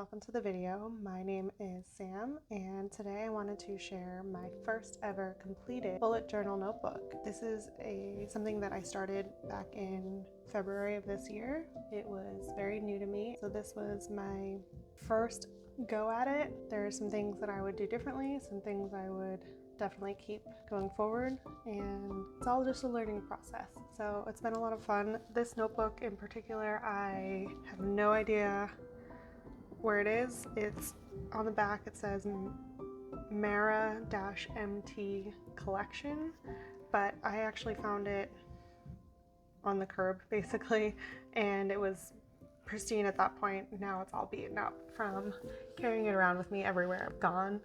welcome to the video. My name is Sam, and today I wanted to share my first ever completed bullet journal notebook. This is something that I started back in February of this year. It was very new to me, so this was my first go at it. There are some things that I would do differently, some things I would definitely keep going forward, and it's all just a learning process. So it's been a lot of fun. This notebook in particular, I have no idea where it is. It's on the back, it says Mara-MT collection, but I actually found it on the curb basically, and it was pristine at that point. Now it's all beaten up from carrying it around with me everywhere I've gone.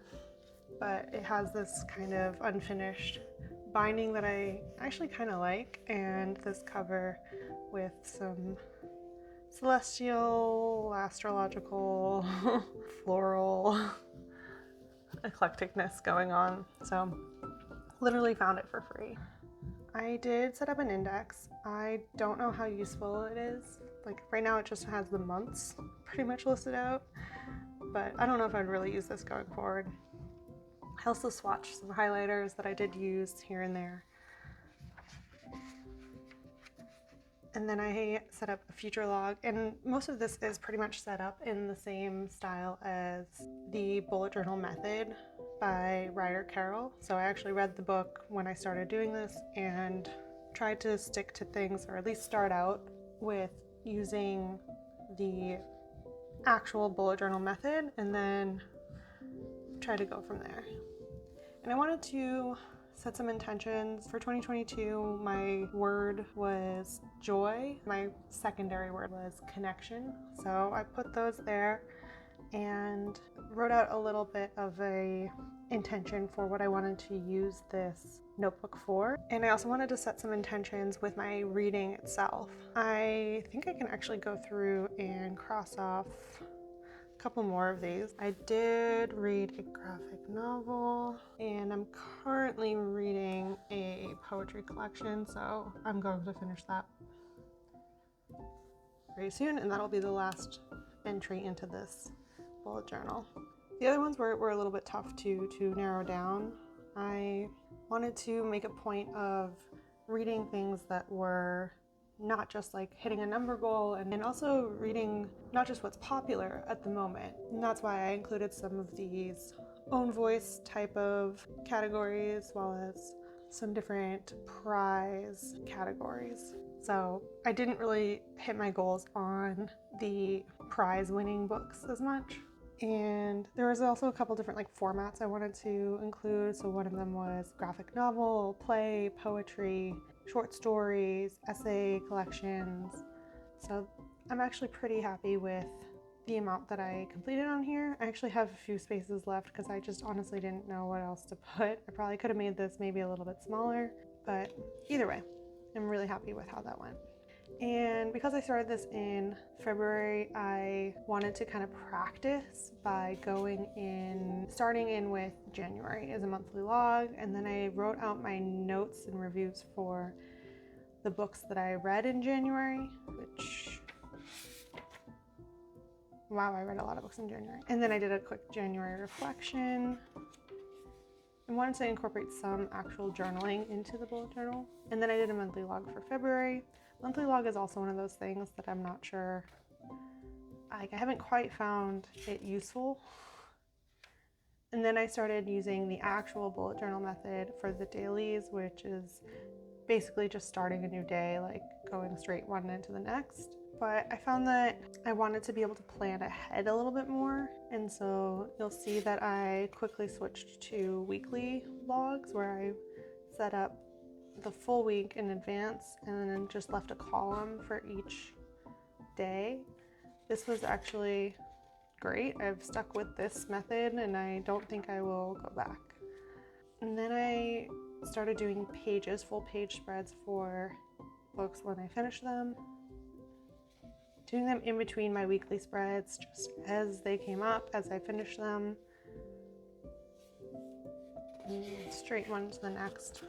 But it has this kind of unfinished binding that I actually kind of like, and this cover with some celestial, astrological, floral eclecticness going on. So literally found it for free. I did set up an index. I don't know how useful it is. Like right now it just has the months pretty much listed out, but I don't know if I'd really use this going forward. I also swatched some highlighters that I did use here and there. And then I set up a future log, and most of this is pretty much set up in the same style as the bullet journal method by Ryder Carroll. So I actually read the book when I started doing this and tried to stick to things, or at least start out with using the actual bullet journal method and then try to go from there. And I wanted to set some intentions. For 2022, my word was joy. My secondary word was connection. So I put those there and wrote out a little bit of a intention for what I wanted to use this notebook for. And I also wanted to set some intentions with my reading itself. I think I can actually go through and cross off couple more of these. I did read a graphic novel, and I'm currently reading a poetry collection, so I'm going to finish that very soon, and that'll be the last entry into this bullet journal. The other ones were a little bit tough to narrow down. I wanted to make a point of reading things that were not just like hitting a number goal, and also reading not just what's popular at the moment. And that's why I included some of these own voice type of categories, as well as some different prize categories. So I didn't really hit my goals on the prize winning books as much. And there was also a couple different formats I wanted to include. So one of them was graphic novel, play, poetry, short stories, essay collections. So I'm actually pretty happy with the amount that I completed on here. I actually have a few spaces left because I just honestly didn't know what else to put. I probably could have made this maybe a little bit smaller, but either way, I'm really happy with how that went. And because I started this in February, I wanted to kind of practice by starting in with January as a monthly log, and then I wrote out my notes and reviews for the books that I read in January, wow, I read a lot of books in January. And then I did a quick January reflection. I wanted to incorporate some actual journaling into the bullet journal. And then I did a monthly log for February. Monthly log is also one of those things that I'm not sure, I haven't quite found it useful. And then I started using the actual bullet journal method for the dailies, which is basically just starting a new day, like going straight one into the next. But I found that I wanted to be able to plan ahead a little bit more, and so you'll see that I quickly switched to weekly logs where I set up the full week in advance and then just left a column for each day. This was actually great. I've stuck with this method and I don't think I will go back. And then I started doing pages, full page spreads for books when I finish them. Doing them in between my weekly spreads, just as they came up, as I finished them. And straight one to the next.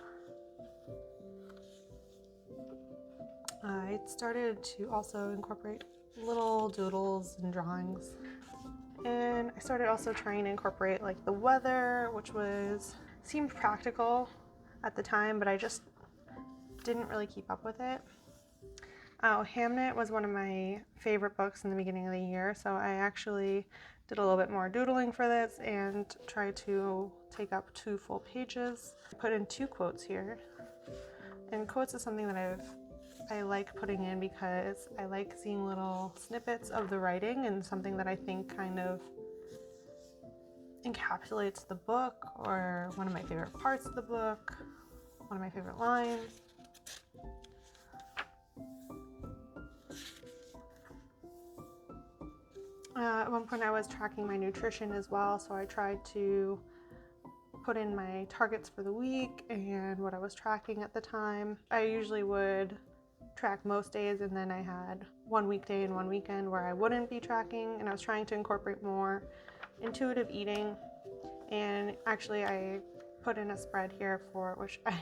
I started to also incorporate little doodles and drawings. And I started also trying to incorporate like the weather, which seemed practical at the time, but I just didn't really keep up with it. Oh, Hamnet was one of my favorite books in the beginning of the year, so I actually did a little bit more doodling for this and tried to take up 2 full pages. I put in 2 quotes here, and quotes is something that I like putting in because I like seeing little snippets of the writing and something that I think kind of encapsulates the book or one of my favorite parts of the book, one of my favorite lines. At one point I was tracking my nutrition as well, so I tried to put in my targets for the week and what I was tracking at the time. I usually would track most days, and then I had one weekday and one weekend where I wouldn't be tracking, and I was trying to incorporate more intuitive eating. And actually I put in a spread here for, which I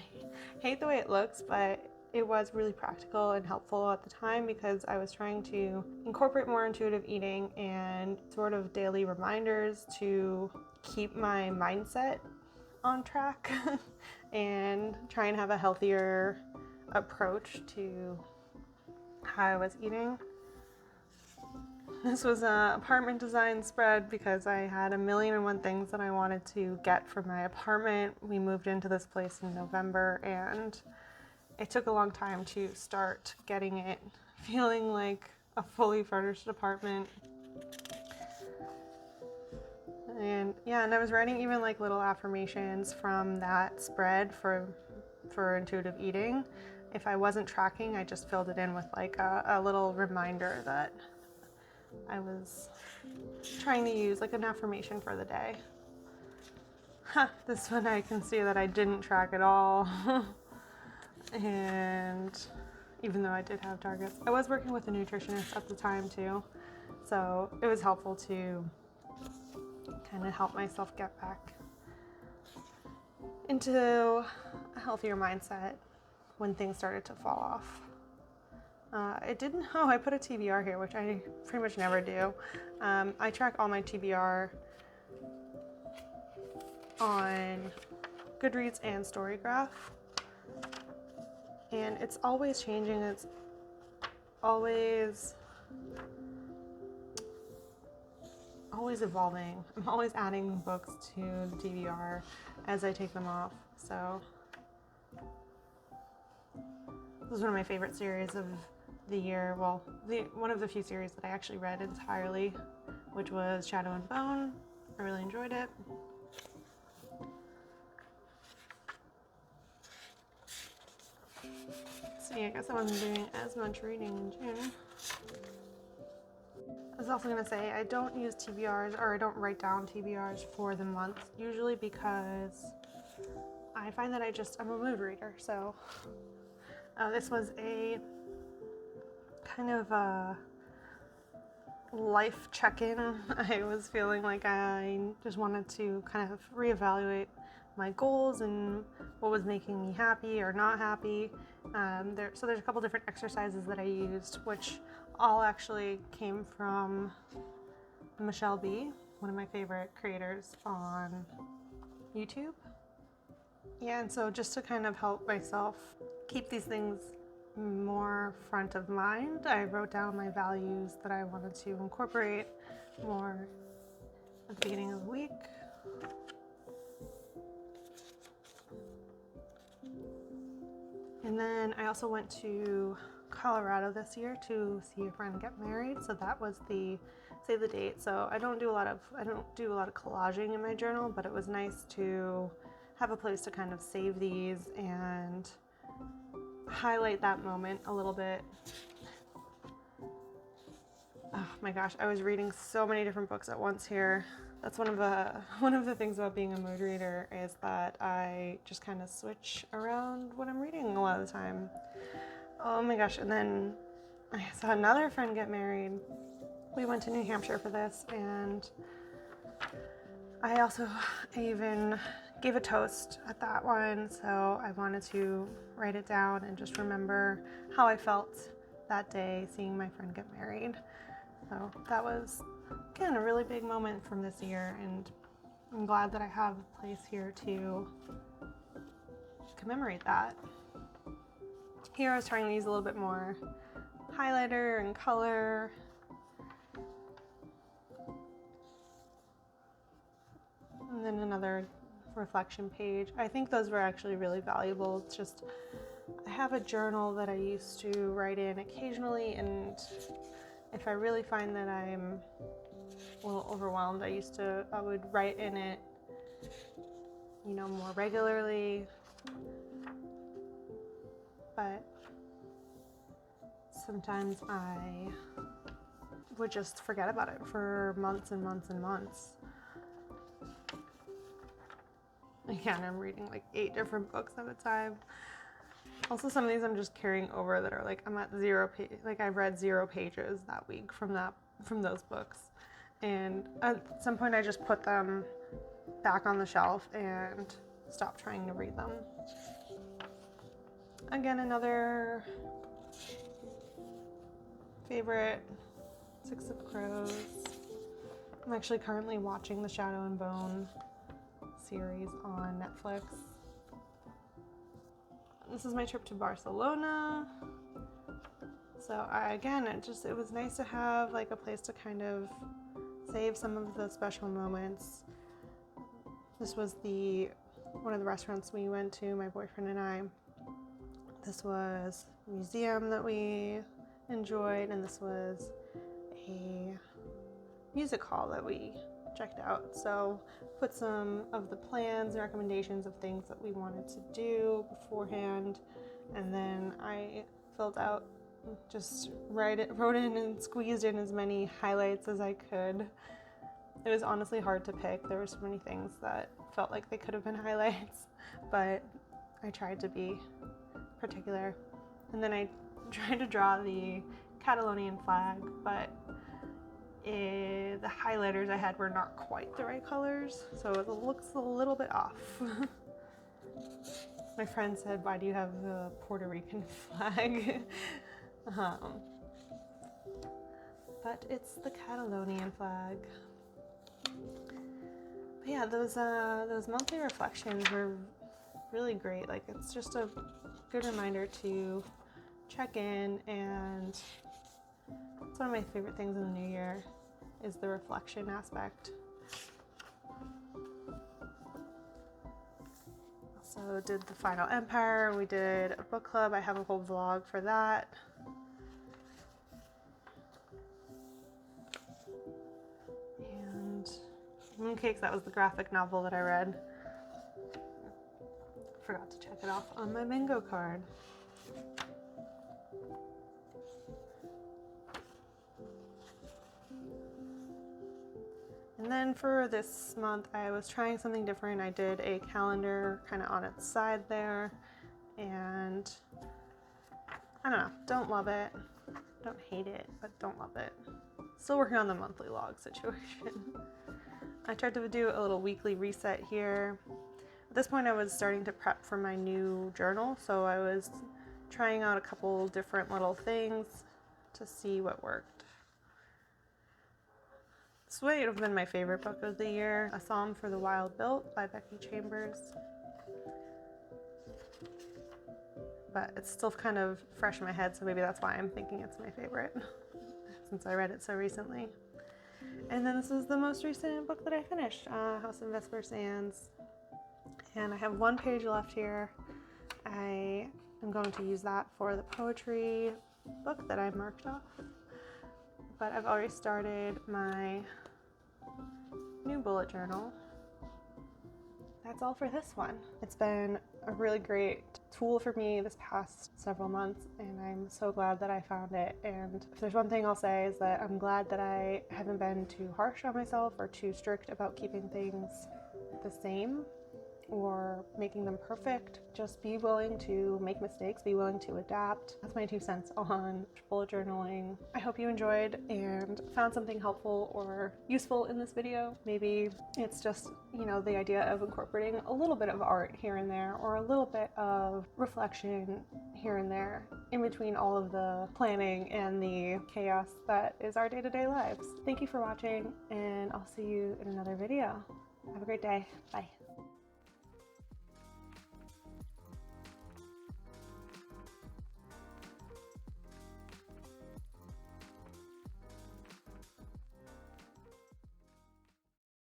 hate the way it looks, but it was really practical and helpful at the time because I was trying to incorporate more intuitive eating and sort of daily reminders to keep my mindset on track and try and have a healthier approach to how I was eating. This was an apartment design spread because I had 1,000,001 things that I wanted to get from my apartment. We moved into this place in November, and it took a long time to start getting it feeling like a fully furnished apartment. And yeah, and I was writing even like little affirmations from that spread for intuitive eating. If I wasn't tracking, I just filled it in with like a little reminder that I was trying to use, like an affirmation for the day. This one I can see that I didn't track at all. And even though I did have targets, I was working with a nutritionist at the time too, so it was helpful to kind of help myself get back into a healthier mindset when things started to fall off. I put a TBR here, which I pretty much never do. I track all my TBR on Goodreads and Storygraph, and it's always changing. It's always evolving. I'm always adding books to the TBR as I take them off. So this is one of my favorite series of the year. Well, one of the few series that I actually read entirely, which was Shadow and Bone. I really enjoyed it. See, I guess I wasn't doing as much reading in June. I was also going to say I don't use TBRs, or I don't write down TBRs for the month, usually because I find that I'm a mood reader. So this was a kind of a life check-in. I was feeling like I just wanted to kind of reevaluate my goals and what was making me happy or not happy. So there's a couple different exercises that I used, which all actually came from Michelle B, one of my favorite creators on YouTube. Yeah, and so just to kind of help myself keep these things more front of mind, I wrote down my values that I wanted to incorporate more at the beginning of the week. And then I also went to Colorado this year to see a friend get married. So that was the save the date. So I don't do a lot of collaging in my journal, but it was nice to have a place to kind of save these and highlight that moment a little bit. Oh my gosh, I was reading so many different books at once here. That's one of the things about being a mood reader, is that I just kind of switch around what I'm reading a lot of the time. Oh my gosh, and then I saw another friend get married. We went to New Hampshire for this, and I even gave a toast at that one, so I wanted to write it down and just remember how I felt that day seeing my friend get married. So that was again, a really big moment from this year, and I'm glad that I have a place here to commemorate that. Here I was trying to use a little bit more highlighter and color. And then another reflection page. I think those were actually really valuable. It's just, I have a journal that I used to write in occasionally, and if I really find that I'm a little overwhelmed, I would write in it, you know, more regularly. But sometimes I would just forget about it for months and months and months. Again, I'm reading like 8 different books at a time. Also, some of these I'm just carrying over that are like, I'm at 0 page, like I've read 0 pages that week from those books. And at some point I just put them back on the shelf and stopped trying to read them. Again, another favorite, Six of Crows. I'm actually currently watching the Shadow and Bone series on Netflix. This is my trip to Barcelona. So it was nice to have like a place to kind of save some of the special moments. This was one of the restaurants we went to, my boyfriend and I. This was a museum that we enjoyed, and this was a music hall that we checked out. So put some of the plans and recommendations of things that we wanted to do beforehand, and then I filled out, just wrote in and squeezed in as many highlights as I could. It was honestly hard to pick. There were so many things that felt like they could have been highlights, but I tried to be particular. And then I tried to draw the Catalonian flag, but the highlighters I had were not quite the right colors, so it looks a little bit off. My friend said, "Why do you have the Puerto Rican flag?" But it's the Catalonian flag. But yeah, those monthly reflections were really great. Like, it's just a good reminder to check in, and it's one of my favorite things in the new year is the reflection aspect. Also did the Final Empire. We did a book club. I have a whole vlog for that. And Mooncakes, that was the graphic novel that I read. Forgot to check it off on my bingo card. And then for this month, I was trying something different. I did a calendar kind of on its side there, and I don't know, don't love it, don't hate it, but don't love it. Still working on the monthly log situation. I tried to do a little weekly reset here. At this point, I was starting to prep for my new journal, so I was trying out a couple different little things to see what worked. This might have been my favorite book of the year, A Psalm for the Wild Built by Becky Chambers. But it's still kind of fresh in my head, so maybe that's why I'm thinking it's my favorite, since I read it so recently. And then this is the most recent book that I finished, House of Vesper Sands. And I have 1 page left here. I am going to use that for the poetry book that I marked off. But I've already started my new bullet journal. That's all for this one. It's been a really great tool for me this past several months, and I'm so glad that I found it. And if there's one thing I'll say is that I'm glad that I haven't been too harsh on myself or too strict about keeping things the same. or making them perfect. Just be willing to make mistakes, be willing to adapt. That's my 2 cents on bullet journaling. I hope you enjoyed and found something helpful or useful in this video. Maybe it's just, you know, the idea of incorporating a little bit of art here and there, or a little bit of reflection here and there in between all of the planning and the chaos that is our day-to-day lives. Thank you for watching, and I'll see you in another video. Have a great day. Bye.